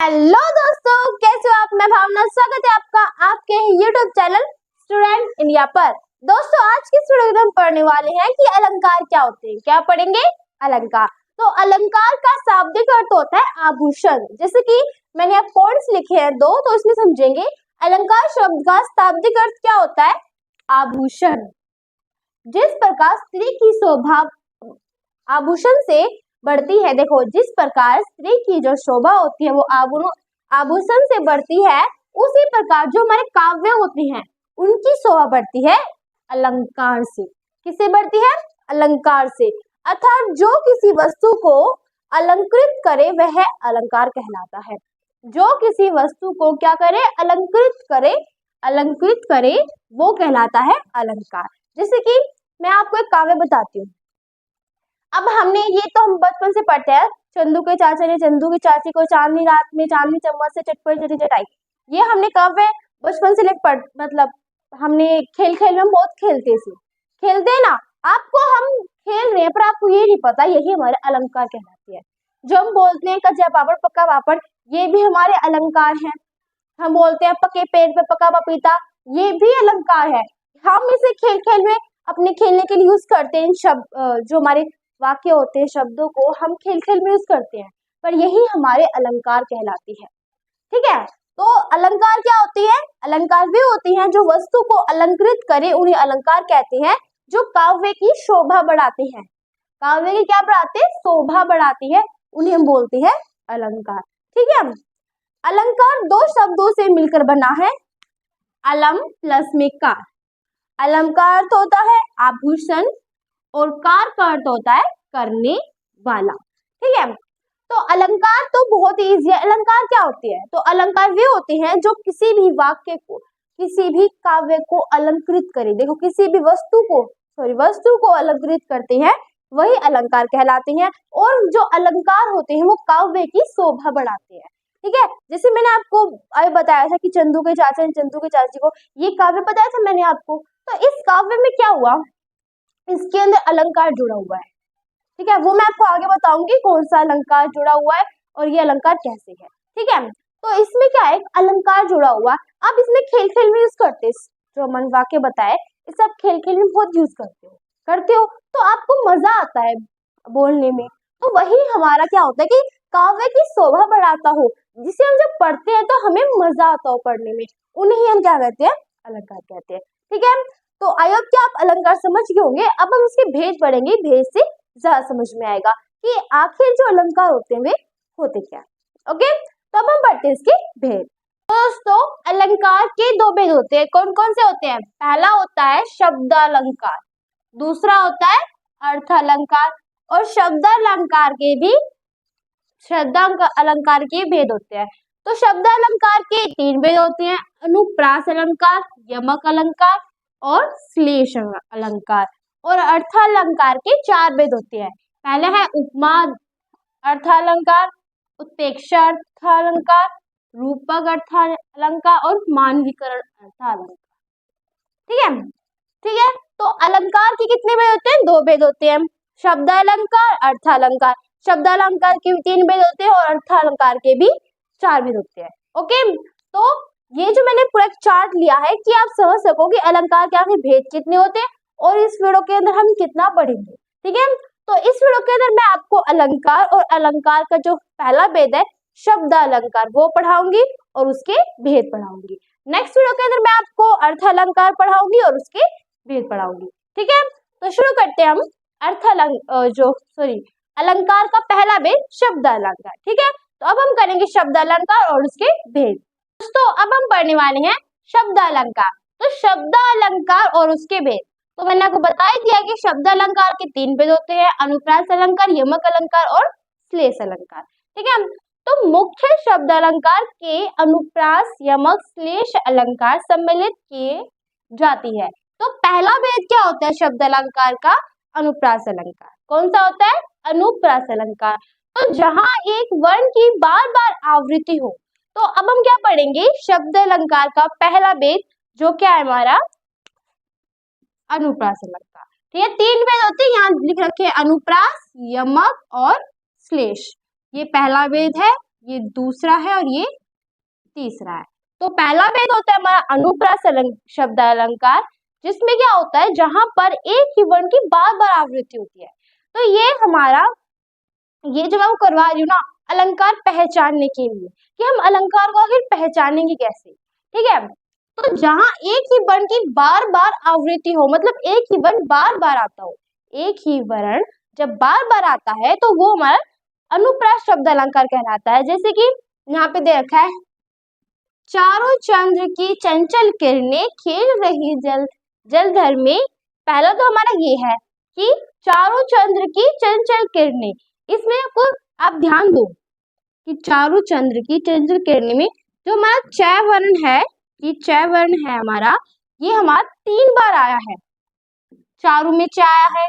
Hello दोस्तों, कैसे हो आप। मैं भावना, स्वागत है आपका आपके YouTube चैनल स्टूडेंट इंडिया पर। दोस्तों, आज की वीडियो में हम पढ़ने वाले हैं कि अलंकार क्या होते हैं। क्या पढ़ेंगे? अलंकार। तो अलंकार का शाब्दिक अर्थ होता है आभूषण। जैसे कि मैंने आप पॉइंट्स लिखे हैं दो, तो इसमें समझेंगे अलंकार शब्द का शाब्दिक अर्थ क्या होता है। आभूषण। जिस प्रकार स्त्री की शोभा आभूषण से बढ़ती है, देखो जिस प्रकार स्त्री की जो शोभा होती है वो आभूषण से बढ़ती है, उसी प्रकार जो हमारे काव्य होती हैं उनकी शोभा बढ़ती है अलंकार से। किससे बढ़ती है? अलंकार से। अर्थात जो किसी वस्तु को अलंकृत करे वह अलंकार कहलाता है। जो किसी वस्तु को क्या करे? अलंकृत करे वो कहलाता है अलंकार। जैसे कि मैं आपको एक काव्य बताती हूँ। अब हमने ये तो हम बचपन से पढ़ते हैं, चंदू के चाचा ने चंदू की चाची को चांदनी रात में चांदनी चम्मच से चटपट चटी चटाई। ये हमने काव्य बचपन से लेकर मतलब हमने खेल में बहुत खेलते हैं ना। आपको हम खेल रहे हैं पर आपको ये नहीं पता यही हमारे अलंकार कहलाते हैं। जो हम बोलते हैं कच्चा पापड़ पक्का पापड़, ये भी हमारे अलंकार हैं। हम बोलते हैं पके पेड़ पे पका पपीता, ये भी अलंकार है। हम इसे खेल में अपने खेलने के लिए यूज करते हैं। शब्द जो हमारे वाक्य होते हैं, शब्दों को हम खेल में यूज करते हैं, पर यही हमारे अलंकार कहलाती है। ठीक है, तो अलंकार क्या होती है? अलंकार वे होती हैं जो वस्तु को अलंकृत करे, उन्हें अलंकार कहते हैं। जो काव्य की शोभा बढ़ाते हैं, काव्य की क्या बढ़ाते हैं? शोभा बढ़ाती है, उन्हें हम बोलते हैं अलंकार। ठीक है, अलंकार दो शब्दों से मिलकर बना है, अलम प्लस में कार। अलम का अर्थ होता है आभूषण और कार का अर्थ होता है करने वाला। ठीक है, तो अलंकार तो बहुत ही इजी है। अलंकार क्या होती है? तो अलंकार वे होते हैं जो किसी भी वाक्य को, किसी भी काव्य को अलंकृत करे। देखो किसी भी वस्तु को अलंकृत करते हैं, वही अलंकार कहलाते हैं। और जो अलंकार होते हैं वो काव्य की शोभा बढ़ाते हैं। ठीक है, जैसे मैंने आपको अभी बताया था कि चंदू के चाचा ने चंदू की चाची को, ये काव्य बताया था मैंने आपको। तो इस काव्य में क्या हुआ, इसके अंदर अलंकार जुड़ा हुआ है। ठीक है, वो मैं आपको आगे बताऊंगी कौन सा अलंकार जुड़ा हुआ है और ये अलंकार कैसे है। ठीक है, तो इसमें क्या है, अलंकार जुड़ा हुआ। अब इसमें खेल में यूज करते हैं, जो मन वाक्य बताए इसे आप खेल में बहुत यूज करते हो तो आपको मजा आता है बोलने में। तो वही हमारा क्या होता है कि काव्य की शोभा बढ़ाता हो, जिसे हम जब पढ़ते हैं तो हमें मजा आता हो पढ़ने में, उन्हें हम क्या कहते हैं? अलंकार कहते हैं। ठीक है, तो आई होप कि आप अलंकार समझ गए होंगे। अब हम इसके भेद पढ़ेंगे, भेद से ज्यादा समझ में आएगा कि आखिर जो अलंकार होते हैं वे होते क्या। ओके, तो अब हम पढ़ते हैं इसके भेद। दोस्तों, अलंकार के दो भेद होते हैं। कौन कौन से होते हैं? पहला होता है शब्द अलंकार, दूसरा होता है अर्थ अलंकार। और शब्द अलंकार के भेद होते हैं। तो शब्द अलंकार के तीन भेद होते हैं, अनुप्रास अलंकार, यमक अलंकार और श्लेष अलंकार। और अर्थालंकार के चार भेद होते हैं। पहले है उपमा अर्थालंकार, उत्प्रेक्षा अर्थालंकार, रूपक अर्थालंकार और मानवीकरण अर्थालंकार। ठीक है, तो अलंकार के कितने भेद होते हैं? दो भेद होते हैं, शब्द अलंकार, अर्थालंकार। शब्द अलंकार के भी तीन भेद होते हैं और अर्थालंकार के भी चार भेद होते हैं। ओके, तो ये जो मैंने पूरा चार्ट लिया है कि आप समझ सको कि अलंकार के आखिर भेद कितने होते हैं और इस वीडियो के अंदर हम कितना पढ़ेंगे। ठीक है, तो इस वीडियो के अंदर मैं आपको अलंकार और अलंकार का जो पहला भेद है शब्द अलंकार वो पढ़ाऊंगी और उसके भेद पढ़ाऊंगी। नेक्स्ट वीडियो के अंदर मैं आपको अर्थ अलंकार पढ़ाऊंगी और उसके भेद पढ़ाऊंगी। ठीक है, तो शुरू करते हैं हम अलंकार का पहला भेद शब्द अलंकार। ठीक है, तो अब हम करेंगे शब्द अलंकार और उसके भेद। दोस्तों, अब हम पढ़ने वाले हैं शब्द अलंकार। तो शब्द अलंकार और उसके भेद, तो मैंने आपको बता ही दिया कि शब्द अलंकार के तीन भेद होते हैं, अनुप्रास अलंकार, यमक अलंकार और श्लेष अलंकार। ठीक है, तो मुख्य शब्द अलंकार के अनुप्रास, यमक, श्लेष अलंकार सम्मिलित किए जाती है। तो पहला भेद क्या होता है शब्द अलंकार का? अनुप्रास अलंकार। कौन सा होता है? अनुप्रास अलंकार। तो जहां एक वर्ण की बार बार आवृत्ति हो। तो अब हम क्या पढ़ेंगे? शब्द अलंकार का पहला भेद जो क्या है हमारा? अनुप्रास अलंकार। ठीक है, तीन भेद होते हैं, यहाँ लिख रखे हैं अनुप्रास, यमक और श्लेष। ये पहला भेद है, ये दूसरा है और ये तीसरा है। तो पहला भेद होता है हमारा अनुप्रास शब्द अलंकार, जिसमें क्या होता है, जहां पर एक ही वर्ण की बार बार आवृत्ति होती है। तो ये हमारा, ये जो मैं करवा रही हूँ ना, अलंकार पहचानने के लिए, कि हम अलंकार को आखिर पहचानेंगे कैसे, ठीक है। तो जहां एक ही वर्ण की बार बार आवृत्ति हो, मतलब एक ही वर्ण बार बार आता हो, एक ही वर्ण जब बार बार आता है तो वो हमारा अनुप्रास शब्द अलंकार कहलाता है। जैसे कि यहाँ पे दे रखा है, चारों चंद्र की चंचल किरणें खेल रही जलधर में। पहला तो हमारा ये है कि चारों चंद्र की चंचल किरणें, इसमें आपको आप ध्यान दो कि चारों चंद्र की चंचल किरणें में जो हमारा च वर्ण है, ये च वर्ण है हमारा, ये हमारा 3 बार आया है। चारों में च आया है,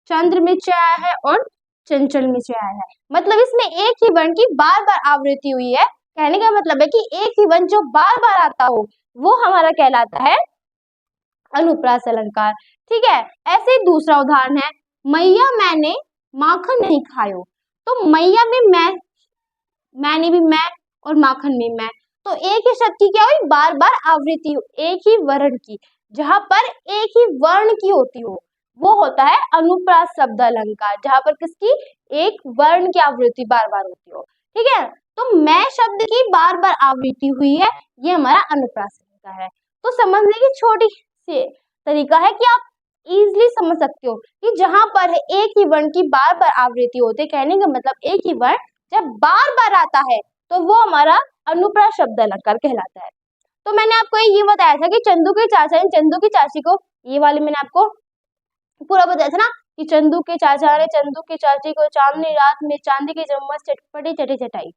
चंद्र में च आया है और चंचल में च आया है। मतलब इसमें एक ही वर्ण की बार बार आवृत्ति हुई है। कहने का मतलब है कि एक ही वर्ण जो बार बार आता हो वो हमारा कहलाता है अनुप्रास अलंकार, ठीक है। ऐसे ही दूसरा उदाहरण है, मैया मैंने माखन नहीं खायो। तो मैया में मैंने भी मैं और माखन में मैं, तो एक ही शब्द की क्या हुई, बार बार आवृत्ति एक ही वर्ण की, जहां पर एक ही वर्ण की होती हो वो होता है अनुप्रास शब्द अलंकार, जहां पर किसकी, एक वर्ण की आवृत्ति बार बार होती हो, ठीक है। तो मैं शब्द की बार बार आवृत्ति हुई है, ये हमारा अनुप्रास अलंकार है। तो समझने की छोटी सी तरीका है कि आप इजिली समझ सकते हो कि जहां पर एक ही वर्ण की बार बार आवृत्ति होती है, कहने का मतलब एक ही वर्ण जब बार बार आता है तो वो हमारा अनुप्रास शब्द अलंकार कहलाता है। तो मैंने आपको ये बताया था कि चंदू के चाचा ने चंदू की चाची को, ये वाले मैंने आपको पूरा बताया था ना, कि चंदू के चाचा ने चंदू की चाची को चांदनी रात में चांदी की चम्मच चटपटी चटी चटाई।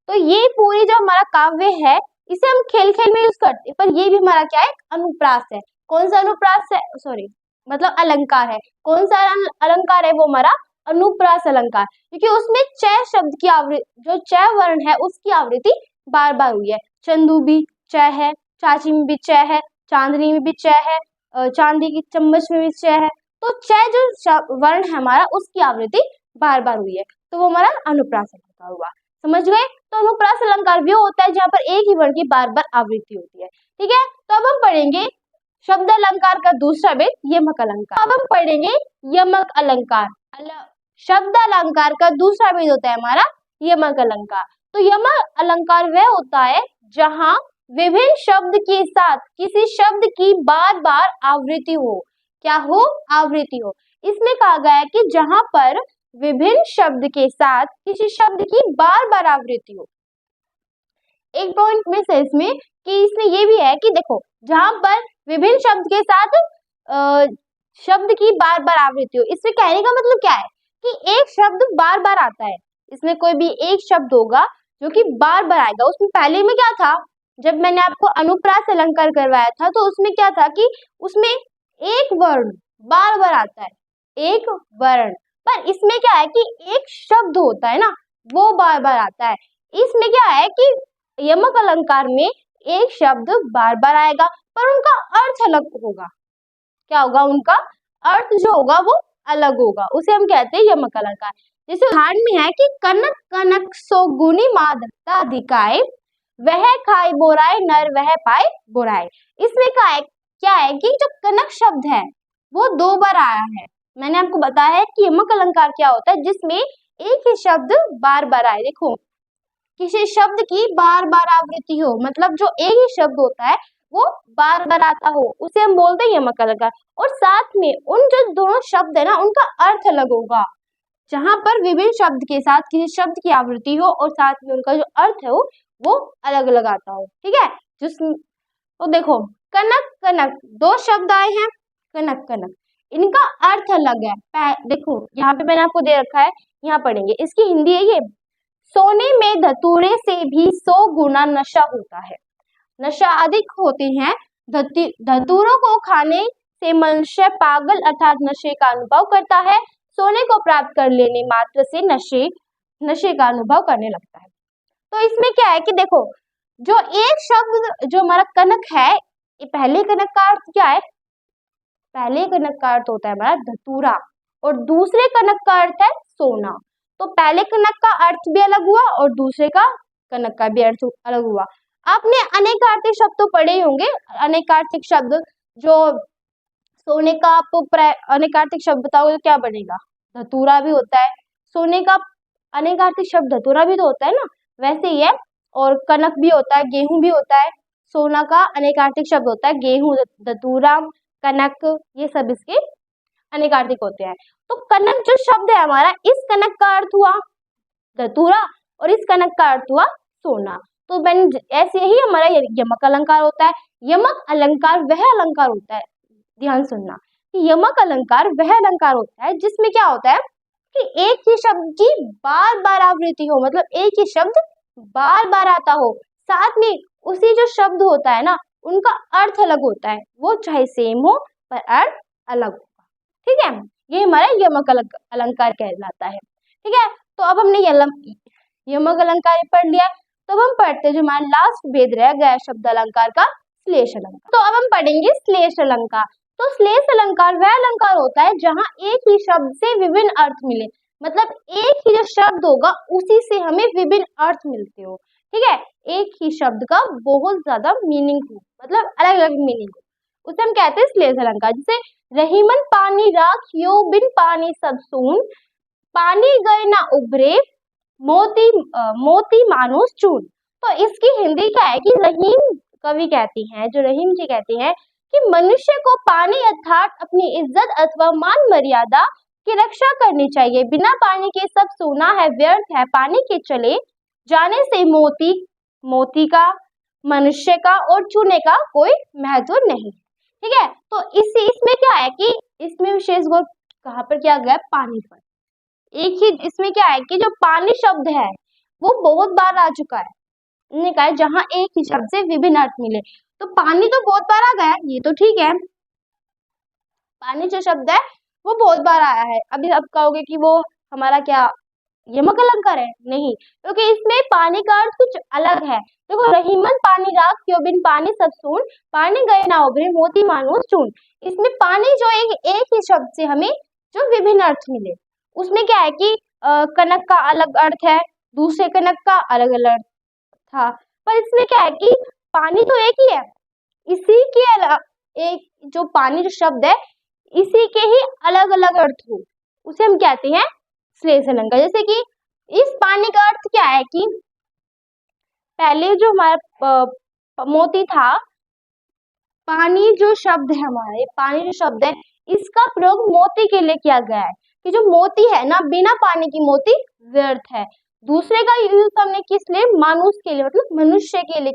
तो ये पूरी जो हमारा काव्य है, इसे हम खेल खेल में यूज करते हैं, पर ये भी हमारा क्या है, अनुप्रास है। कौन सा अनुप्रास है, सॉरी मतलब अलंकार है। कौन सा अलंकार है, वो हमारा अनुप्रास अलंकार, क्योंकि उसमें च शब्द की आवृत्ति, जो च वर्ण है उसकी आवृत्ति बार बार हुई है। चंदू भी च है, चाची में भी च है, चांदनी में भी च है, चांदी की चम्मच में भी च है। तो च जो वर्ण है हमारा उसकी आवृत्ति बार बार हुई है, तो वो हमारा अनुप्रास अलंकार हुआ। समझ गए। तो अनुप्रास अलंकार वो होता है जहां पर एक ही वर्ण की बार बार आवृत्ति होती है, ठीक है। तो अब हम पढ़ेंगे शब्द अलंकार का दूसरा भेद यमक अलंकार। अब हम पढ़ेंगे यमक अलंकार। शब्द अलंकार का दूसरा भेद होता है हमारा यमक अलंकार। तो यमक अलंकार वह होता है जहां विभिन्न शब्द के साथ किसी शब्द की बार बार आवृत्ति हो। क्या हो, आवृत्ति हो। इसमें कहा गया है कि जहां पर विभिन्न शब्द के साथ किसी शब्द की बार बार आवृत्ति हो। एक पॉइंट में से इसमें कि इसमें ये भी है कि देखो, जहां पर विभिन्न शब्द के साथ शब्द की बार बार आवृत्ति हो, इसमें कहने का मतलब क्या है कि एक शब्द बार बार आता है। इसमें कोई भी एक शब्द होगा जो कि बार बार आएगा। उसमें पहले में क्या था, जब मैंने आपको अनुप्रास अलंकार करवाया था तो उसमें क्या था कि उसमें एक वर्ण बार बार आता है, एक वर्ण। पर इसमें क्या है कि एक शब्द होता है ना, वो बार बार आता है। इसमें क्या है कि यमक अलंकार में एक शब्द बार बार आएगा पर उनका अर्थ अलग होगा। क्या होगा, उनका अर्थ जो होगा वो अलग होगा, उसे हम कहते हैं यमक अलंकार। जैसे उदाहरण में है कि कनक कनक सो गुनी माधता दिखाए, वह खाए बोराए नर वह पाए बोराए। इसमें क्या है कि जो कनक शब्द है वो 2 बार आया है। मैंने आपको बताया है कि यमक अलंकार क्या होता है, जिसमें एक ही शब्द बार बार आए। देखो, किसी शब्द की बार बार आवृत्ति हो, मतलब जो एक ही शब्द होता है वो बार बार आता हो, उसे हम बोलते हैं यमक अलंकार। और साथ में उन जो दोनों शब्द है ना, उनका अर्थ अलग होगा। जहां पर विभिन्न शब्द के साथ किसी शब्द की आवृत्ति हो और साथ में उनका जो अर्थ है वो अलग अलग आता हो, ठीक है। तो देखो, कनक कनक 2 शब्द आए हैं, कनक कनक, इनका अर्थ अलग है। देखो यहाँ पे मैंने आपको दे रखा है, यहाँ पढ़ेंगे। इसकी हिंदी है ये, सोने में धतूरे से भी 100 गुना नशा होता है। नशा अधिक होते हैं, धतूरों को खाने से मनुष्य पागल अर्थात नशे का अनुभव करता है। सोने को प्राप्त कर लेने मात्र से नशे का अनुभव करने लगता है। तो इसमें क्या है कि देखो, जो एक शब्द जो हमारा कनक है, ये पहले कनक का अर्थ क्या है, पहले कनक का अर्थ होता है हमारा धतूरा और दूसरे कनक का अर्थ है सोना। तो पहले कनक का अर्थ भी अलग हुआ और दूसरे का कनक का भी अर्थ अलग हुआ। आपने अनेकार्थक शब्द तो पढ़े ही होंगे। अनेकार्थक शब्द जो सोने का आप अनेकार्थक शब्द बताओगे तो क्या बनेगा? धतूरा भी होता है। सोने का अनेकार्थक शब्द धतूरा भी तो होता है ना, वैसे ही है। और कनक भी होता है, गेहूं भी होता है। सोना का अनेकार्थक शब्द होता है गेहूं, धतूरा, कनक, ये सब इसके अनेकार्थक होते हैं। तो कनक जो शब्द है हमारा, इस कनक का अर्थ हुआ धतूरा और इस कनक का अर्थ हुआ सोना। तो ऐसे ही हमारा यमक अलंकार होता है। यमक अलंकार वह अलंकार होता है, ध्यान सुनना, कि यमक अलंकार वह अलंकार होता है जिसमें क्या होता है कि एक ही शब्द की बार बार आवृत्ति हो, मतलब एक ही शब्द बार बार आता हो, साथ में उसी जो शब्द होता है ना उनका अर्थ अलग होता है, वो चाहे सेम हो पर अर्थ अलग होगा। ठीक है, ये हमारा यमक अलंकार कहलाता है। ठीक है, तो अब हमने यमक अलंकार पढ़ लिया। तो अब हम पढ़ते हैं जो हमारा लास्ट भेद रह गया शब्द अलंकार का, श्लेष अलंकार। तो अब हम पढ़ेंगे श्लेष अलंकार। तो श्लेष अलंकार वह अलंकार होता है जहां एक ही शब्द से विभिन्न अर्थ मिले, मतलब एक ही जो शब्द होगा उसी से हमें विभिन्न अर्थ मिलते हो। ठीक है, एक ही शब्द का बहुत ज्यादा मीनिंग हो, मतलब अलग अलग मीनिंग हो, उसे हम कहते हैं श्लेष अलंकार। जैसे रहीमन पानी राखियो बिन पानी सब सून, पानी गए ना उभरे मोती मानुस चून। तो इसकी हिंदी क्या है कि रहीम कवि कहती हैं, जो रहीम जी कहती हैं कि मनुष्य को पानी अर्थात अपनी इज्जत अथवा मान मर्यादा की रक्षा करनी चाहिए। बिना पानी के सब सूना है, व्यर्थ है, पानी के चले जाने से मोती का, मनुष्य का और चूने का कोई महत्व नहीं। ठीक है, तो इसमें क्या है कि इसमें विशेष गौर कहाँ पर किया गया? पानी पर। एक ही इसमें क्या है कि जो पानी शब्द है वो बहुत बार आ चुका है। उन्होंने कहा जहां एक ही शब्द से विभिन्न अर्थ मिले, तो पानी तो बहुत बार आ गया, ये तो ठीक है, पानी जो शब्द है वो बहुत बार आया है। अभी अब कहोगे कि वो हमारा क्या यमक अलंकार है? नहीं, क्योंकि इसमें पानी का अर्थ कुछ अलग है। देखो, रहीमन पानी राख क्यों बिन पानी सब सून, पानी गए ना उभरे मोती मानो चून। इसमें पानी जो एक ही शब्द से हमें जो विभिन्न अर्थ मिले, उसमें क्या है कि कनक का अलग अर्थ है, दूसरे कनक का अलग अलग अर्थ था, पर इसमें क्या है कि पानी तो एक ही है, इसी के एक जो पानी जो शब्द है इसी के ही अलग अलग अर्थ हो, उसे हम कहते हैं श्लेष अलंकार। जैसे कि इस पानी का अर्थ क्या है कि पहले जो हमारा मोती था, पानी जो शब्द है हमारे, पानी जो शब्द है इसका प्रयोग मोती के लिए किया गया है कि जो मोती है ना, बिना पानी की मोती व्यर्थ है। दूसरे का यूज हमने किस लिए? मानुष के लिए, मतलब मनुष्य के लिए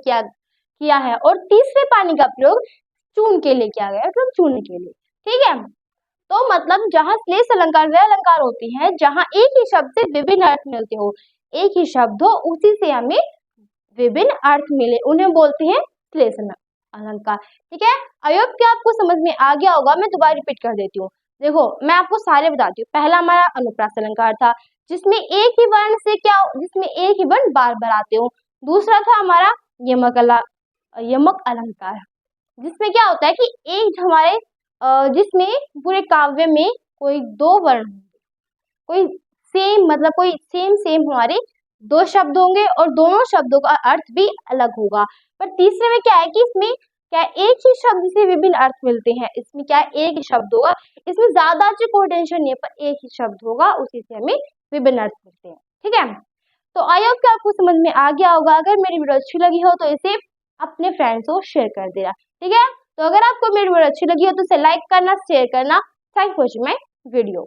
किया है। और तीसरे पानी का प्रयोग चून के लिए किया गया, मतलब चूने के लिए। ठीक है, तो मतलब जहां श्लेष अलंकार वह अलंकार होती है जहां एक ही शब्द से विभिन्न अर्थ मिलते हो, एक ही शब्द हो उसी से हमें विभिन्न अर्थ मिले, उन्हें बोलते हैं श्लेष अलंकार। ठीक है, आई होप कि आपको समझ में आ गया होगा। मैं दोबारा रिपीट कर देती हूँ। देखो, मैं आपको सारे बताती हूँ। पहला हमारा अनुप्रास अलंकार था जिसमें एक ही वर्ण से जिसमें एक ही वर्ण बार बार आते हो। दूसरा था हमारा यमक अलंकार, जिसमें क्या होता है कि एक हमारे जिसमें पूरे काव्य में कोई दो वर्ण होंगे, कोई सेम, मतलब कोई सेम हमारे दो शब्द होंगे और दोनों शब्दों का अर्थ भी अलग होगा। पर तीसरे में क्या है कि इसमें क्या एक ही शब्द से विभिन्न अर्थ मिलते हैं। इसमें क्या है, एक ही शब्द होगा, इसमें ज्यादा अच्छी कोई टेंशन नहीं है, पर एक ही शब्द होगा उसी से हमें विभिन्न अर्थ मिलते हैं। ठीक है, तो आई होप कि आपको समझ में आ गया होगा। अगर मेरी वीडियो अच्छी लगी हो तो इसे अपने फ्रेंड्स को शेयर कर देना। ठीक है, तो अगर आपको मेरी वीडियो अच्छी लगी हो तो इसे लाइक करना, शेयर करना। Thank for watching my video.